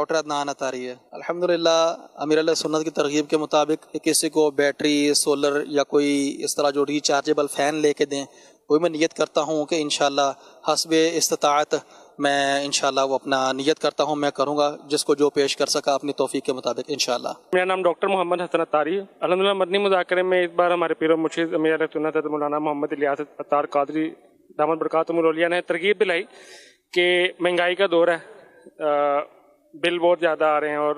Doctor Adnan Attari ہے. الحمدللہ امیر علیہ سنت کی ترغیب کے مطابق کسی کو بیٹری، سولر یا کوئی اس طرح جو ریچارجیبل فین لے کے دیں، وہی میں نیت کرتا ہوں کہ انشاءاللہ حسب استطاعت میں انشاءاللہ وہ اپنا نیت کرتا ہوں میں کروں گا، جس کو جو پیش کر سکا اپنی توفیق کے مطابق انشاءاللہ. میرا نام ڈاکٹر محمد حسن اطاری. الحمدللہ مدنی مذاکرے میں اس بار ہمارے پیر و مرشد امیر علیہ سنت حضرت مولانا محمد الیاس اطار قادری دامت برکاتہم العلیہ نے ترغیب دلائی کہ مہنگائی کا دور ہے، بل بہت زیادہ آ رہے ہیں اور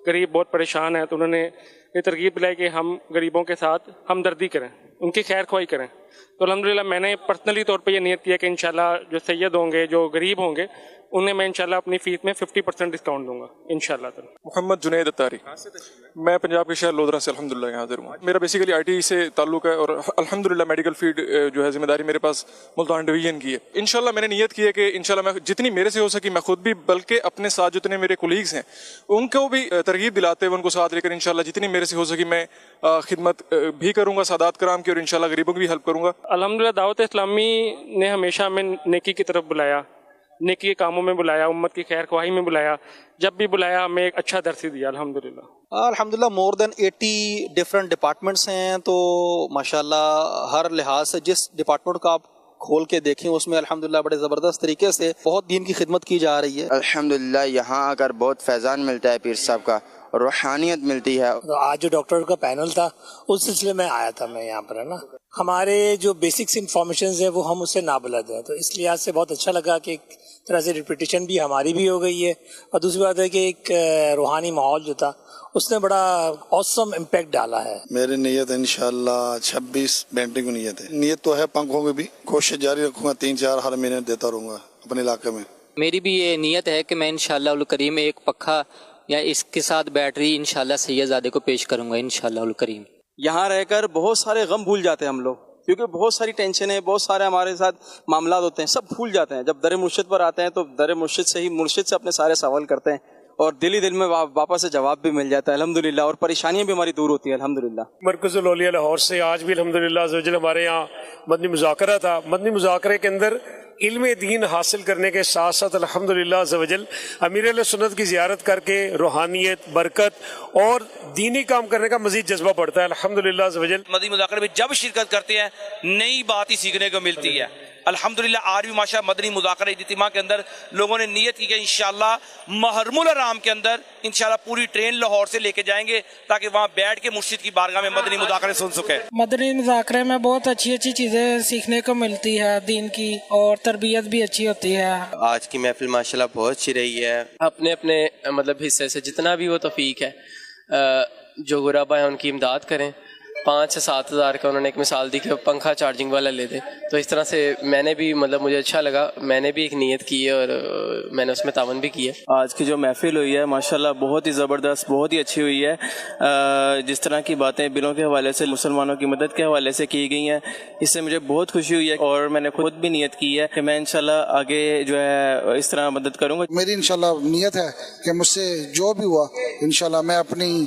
غریب بہت پریشان ہیں، تو انہوں نے یہ ترغیب دلائی کہ ہم غریبوں کے ساتھ ہمدردی کریں، ان کی خیر خواہی کریں. تو الحمدللہ میں نے پرسنلی طور پہ یہ نیت کیا کہ انشاءاللہ جو سید ہوں گے، جو غریب ہوں گے، انہیں میں انشاءاللہ اپنی فیس میں 50% ڈسکاؤنٹ دوں گا انشاءاللہ. محمد جنید اطاری، میں پنجاب کے شہر لودھرا سے الحمدللہ یہاں حاضر ہوں. میرا بیسیکلی آئی ٹی سے تعلق ہے اور الحمدللہ میڈیکل فیلڈ جو ہے ذمہ داری میرے پاس ملتان ڈویژن کی ہے. انشاءاللہ میں نے نیت کی ہے کہ انشاءاللہ میں جتنی میرے سے ہو سکی میں خود بھی، بلکہ اپنے ساتھ جتنے میرے کولیگز ہیں ان کو بھی ترغیب دلاتے ہوئے ان کو ساتھ لے کر انشاءاللہ جتنی میرے سے ہو سکی میں خدمت بھی کروں گا سادات کرام کی، اور انشاءاللہ غریبوں کی بھی ہیلپ کروں گا. الحمدللہ دعوت اسلامی نے ہمیشہ ہمیں نیکی کی طرف بلایا، نیکی کے کاموں میں بلایا، امت کی خیر خواہی میں بلایا. جب بھی بلایا ہمیں ایک اچھا درس دیا الحمدللہ. الحمدللہ مور دین 80 ڈفرینٹ ڈپارٹمنٹس ہیں، تو ماشاءاللہ ہر لحاظ سے جس ڈپارٹمنٹ کا آپ کھول کے دیکھیں اس میں الحمدللہ بڑے زبردست طریقے سے بہت دین کی خدمت کی جا رہی ہے. الحمدللہ یہاں اگر بہت فیضان ملتا ہے پیر صاحب کا، روحانیت ملتی ہے. آج جو ڈاکٹر کا پینل تھا اس سلسلے میں آیا تھا میں یہاں پر، ہے نا. ہمارے جو بیسکس انفارمیشنز ہیں وہ ہم اس سے نابلد ہیں، تو اس لحاظ سے بہت اچھا لگا کہ ایک طرح سے ریپیٹیشن بھی ہماری بھی ہو گئی ہے، اور دوسری بات ہے کہ ایک روحانی ماحول جو تھا اس نے بڑا اوسم امپیکٹ ڈالا ہے. میری نیت انشاءاللہ 26 بینٹنگ کی نیت ہے. نیت تو ہے پنکھوں کی بھی، کوشش جاری رکھوں گا، 3-4 ہر مہینے دیتا رہوں گا اپنے علاقے میں. میری بھی یہ نیت ہے کہ میں انشاءاللہ الکریم ایک پکھا یا اس کے ساتھ بیٹری انشاءاللہ سید زادے کو پیش کروں گا انشاءاللہ الکریم. یہاں رہ کر بہت سارے غم بھول جاتے ہیں ہم لوگ، کیونکہ بہت ساری ٹینشنیں، بہت سارے ہمارے ساتھ معاملات ہوتے ہیں، سب بھول جاتے ہیں. جب در مرشد پر آتے ہیں تو در مرشد سے ہی مرشد سے اپنے سارے سوال کرتے ہیں، اور دل ہی دل میں واپس سے جواب بھی مل جاتا ہے الحمدللہ، اور پریشانیاں بھی ہماری دور ہوتی ہیں الحمدللہ. مرکز العلیہ لاہور سے آج بھی الحمدللہ عزوجل ہمارے یہاں مدنی مذاکرہ تھا. مدنی مذاکرے کے اندر علم دین حاصل کرنے کے ساتھ ساتھ الحمدللہ عزوجل امیر علیہ سنت کی زیارت کر کے روحانیت، برکت اور دینی کام کرنے کا مزید جذبہ پڑتا ہے الحمدللہ عزوجل. مدنی مذاکرے میں جب شرکت کرتے ہیں نئی بات ہی سیکھنے کو ملتی ہے الحمدللہ. آج بھی ماشاء مدنی مذاکرہ اجتماع کے اندر لوگوں نے نیت کی کہ انشاءاللہ محرم الحرام کے اندر انشاءاللہ پوری ٹرین لاہور سے لے کے جائیں گے تاکہ وہاں بیٹھ کے مرشد کی بارگاہ میں مدنی مذاکرے سن سکے. مدنی مذاکرے میں بہت اچھی اچھی چیزیں سیکھنے کو ملتی ہے دین کی، اور تربیت بھی اچھی ہوتی ہے. آج کی محفل ماشاءاللہ بہت اچھی رہی ہے. اپنے اپنے مطلب حصے سے جتنا بھی وہ توفیق ہے، جو غربا ہیں ان کی امداد کریں. 5 سے 7 ہزار کا انہوں نے ایک مثال دی کہ پنکھا چارجنگ والا لے دیں، تو اس طرح سے میں نے بھی مطلب مجھے اچھا لگا، میں نے بھی ایک نیت کی ہے اور میں نے اس میں تعاون بھی کی ہے. آج کی جو محفل ہوئی ہے ماشاءاللہ بہت ہی زبردست، بہت ہی اچھی ہوئی ہے. جس طرح کی باتیں بلوں کے حوالے سے، مسلمانوں کی مدد کے حوالے سے کی گئی ہیں، اس سے مجھے بہت خوشی ہوئی ہے، اور میں نے خود بھی نیت کی ہے کہ میں انشاءاللہ آگے جو ہے اس طرح مدد کروں گا. میری انشاءاللہ نیت ہے کہ مجھ سے جو بھی ہوا انشاءاللہ میں اپنی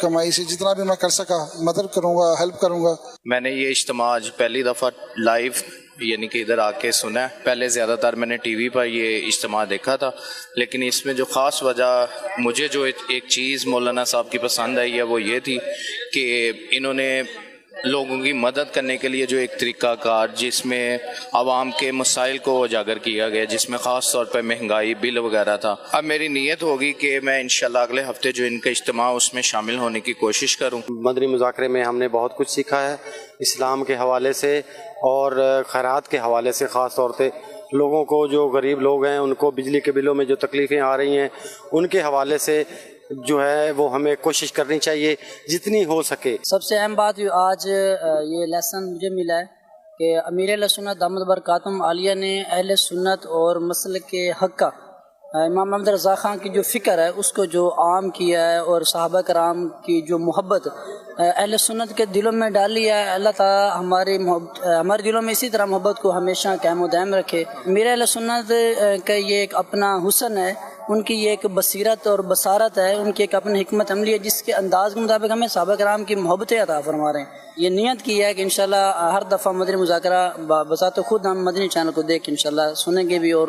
کمائی سے جتنا بھی میں کر سکا مدد کروں گا، ہیلپ کروں گا. میں نے یہ اجتماع آج پہلی دفعہ لائیو یعنی کہ ادھر آ کے سنا ہے. پہلے زیادہ تر میں نے ٹی وی پر یہ اجتماع دیکھا تھا، لیکن اس میں جو خاص وجہ مجھے جو ایک چیز مولانا صاحب کی پسند آئی ہے وہ یہ تھی کہ انہوں نے لوگوں کی مدد کرنے کے لیے جو ایک طریقہ کار جس میں عوام کے مسائل کو اجاگر کیا گیا، جس میں خاص طور پہ مہنگائی، بل وغیرہ تھا. اب میری نیت ہوگی کہ میں انشاءاللہ اگلے ہفتے جو ان کا اجتماع اس میں شامل ہونے کی کوشش کروں. مدنی مذاکرے میں ہم نے بہت کچھ سیکھا ہے اسلام کے حوالے سے اور خیرات کے حوالے سے. خاص طور پہ لوگوں کو، جو غریب لوگ ہیں ان کو بجلی کے بلوں میں جو تکلیفیں آ رہی ہیں ان کے حوالے سے جو ہے وہ ہمیں کوشش کرنی چاہیے جتنی ہو سکے. سب سے اہم بات آج یہ لیسن مجھے ملا ہے کہ امیر علیہ سنت دامت برکاتہم عالیہ نے اہل سنت اور مسلک کے حق کا امام محمد رضا خان کی جو فکر ہے اس کو جو عام کیا ہے، اور صحابہ کرام کی جو محبت اہل سنت کے دلوں میں ڈالی ہے. اللہ تعالیٰ ہمارے دلوں میں اسی طرح محبت کو ہمیشہ قائم و دائم رکھے. امیر اہل سنت کا یہ ایک اپنا حسن ہے، ان کی یہ ایک بصیرت اور بصارت ہے، ان کی ایک اپنی حکمت عملی ہے جس کے انداز کے مطابق ہمیں صحابہ کرام کی محبتیں عطا فرما رہے ہیں. یہ نیت کی ہے کہ انشاءاللہ ہر دفعہ مدنی مذاکرہ بذات خود ہم مدنی چینل کو دیکھ انشاءاللہ سنیں گے بھی اور